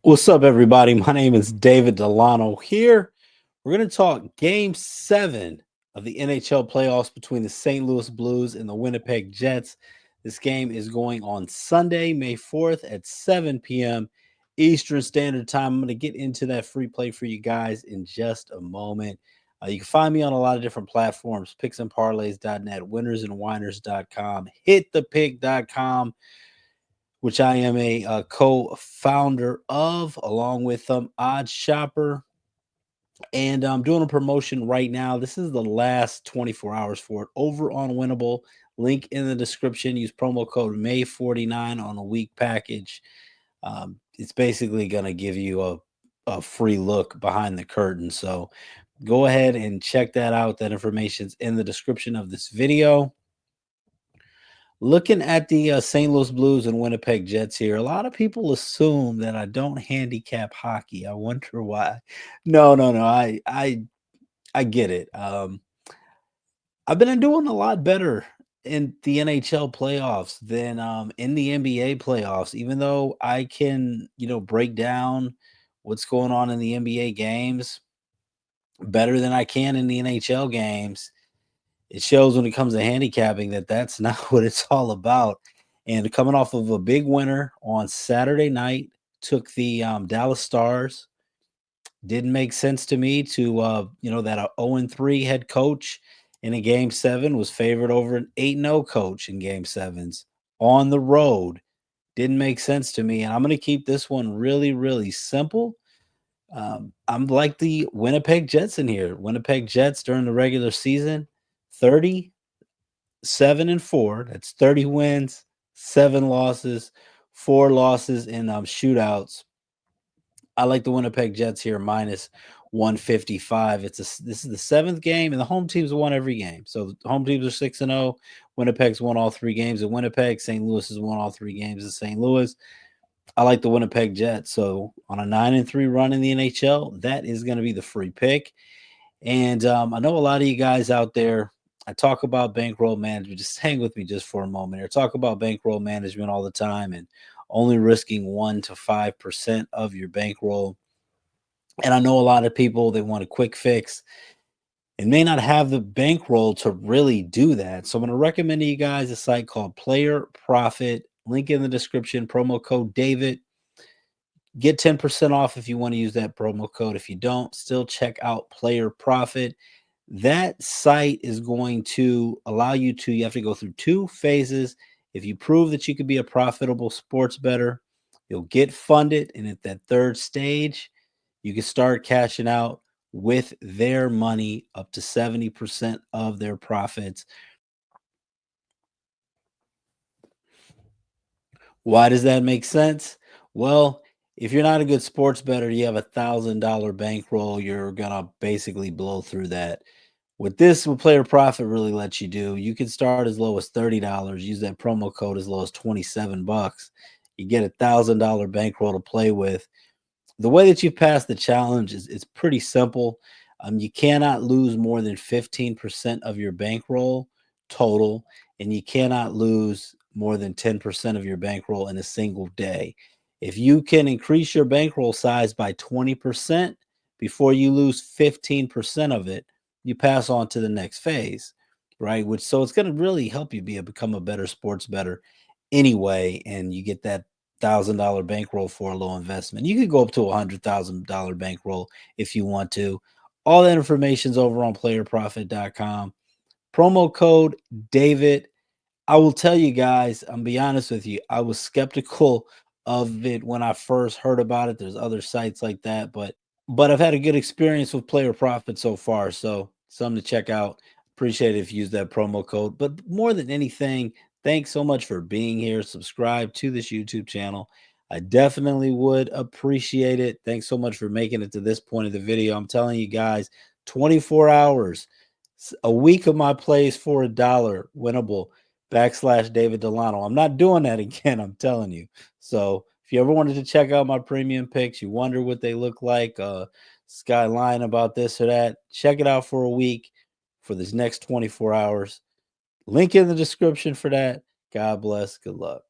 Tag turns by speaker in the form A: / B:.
A: What's up, everybody? My name is David Delano here. We're going to talk game 7 of the NHL playoffs between the St. Louis Blues and the Winnipeg Jets. This game is going on Sunday, May 4th at 7 p.m. Eastern Standard Time. I'm going to get into that free play for you guys in just a moment. You can find me on a lot of different platforms, picksandparlays.net, winnersandwhiners.com, hitthepick.com, which I am a co-founder of, along with Odd Shopper. And I'm doing a promotion right now. This is the last 24 hours for it over on Winnable. Link in the description. Use promo code May49 on a week package. It's basically going to give you a free look behind the curtain. So go ahead and check that out. That information's in the description of this video. Looking at the St. Louis Blues and Winnipeg Jets here, a lot of people assume that I don't handicap hockey. I wonder why. No. I get it. I've been doing a lot better in the NHL playoffs than in the NBA playoffs. Even though I can, break down what's going on in the NBA games better than I can in the NHL games. It shows when it comes to handicapping that that's not what it's all about. And coming off of a big winner on Saturday night, took the Dallas Stars. Didn't make sense to me to that a 0-3 head coach in a game 7 was favored over an 8-0 coach in game 7s on the road. Didn't make sense to me, and I'm going to keep this one really, really simple. I'm like the Winnipeg Jets in here. Winnipeg Jets during the regular season, 37-4. That's 30 wins, 7 losses, 4 losses in shootouts. I like the Winnipeg Jets here minus 155. This is the 7th game, and the home teams won every game. So the home teams are 6-0. Winnipeg's won all 3 games in Winnipeg. St. Louis has won all 3 games in St. Louis. I like the Winnipeg Jets. So on a 9-3 run in the NHL, that is going to be the free pick. And I know a lot of you guys out there, I talk about bankroll management. Just hang with me just for a moment here. Talk about bankroll management all the time and only risking 1 to 5% of your bankroll. And I know a lot of people, they want a quick fix and may not have the bankroll to really do that. So I'm going to recommend to you guys a site called Player Profit. Link in the description, promo code David. Get 10% off if you want to use that promo code. If you don't, still check out Player Profit. That site is going to allow you have to go through 2 phases. If you prove that you could be a profitable sports bettor, you'll get funded. And at that 3rd stage, you can start cashing out with their money up to 70% of their profits. Why does that make sense? Well, if you're not a good sports bettor, you have $1,000 bankroll, you're going to basically blow through that. What Player Profit really lets you do, you can start as low as $30, use that promo code as low as 27 bucks. You get $1,000 bankroll to play with. The way that you pass the challenge is it's pretty simple. You cannot lose more than 15% of your bankroll total, and you cannot lose more than 10% of your bankroll in a single day. If you can increase your bankroll size by 20% before you lose 15% of it, you pass on to the next phase, right? So it's going to really help you become a better sports bettor anyway, and you get that $1,000 bankroll for a low investment. You could go up to $100,000 bankroll if you want to. All that information is over on playerprofit.com. Promo code David. I will tell you guys, I'm be honest with you, I was skeptical of it when I first heard about it. There's other sites like that, but I've had a good experience with Player Profit so far, so something to check out. Appreciate it if you use that promo code. But more than anything, thanks so much for being here. Subscribe to this YouTube channel. I definitely would appreciate it. Thanks so much for making it to this point of the video. I'm telling you guys, 24 hours, a week of my plays for $1, winnable, / David Delano. I'm not doing that again, I'm telling you. So if you ever wanted to check out my premium picks, you wonder what they look like, this guy lying about this or that, check it out for a week for this next 24 hours. Link in the description for that. God bless. Good luck.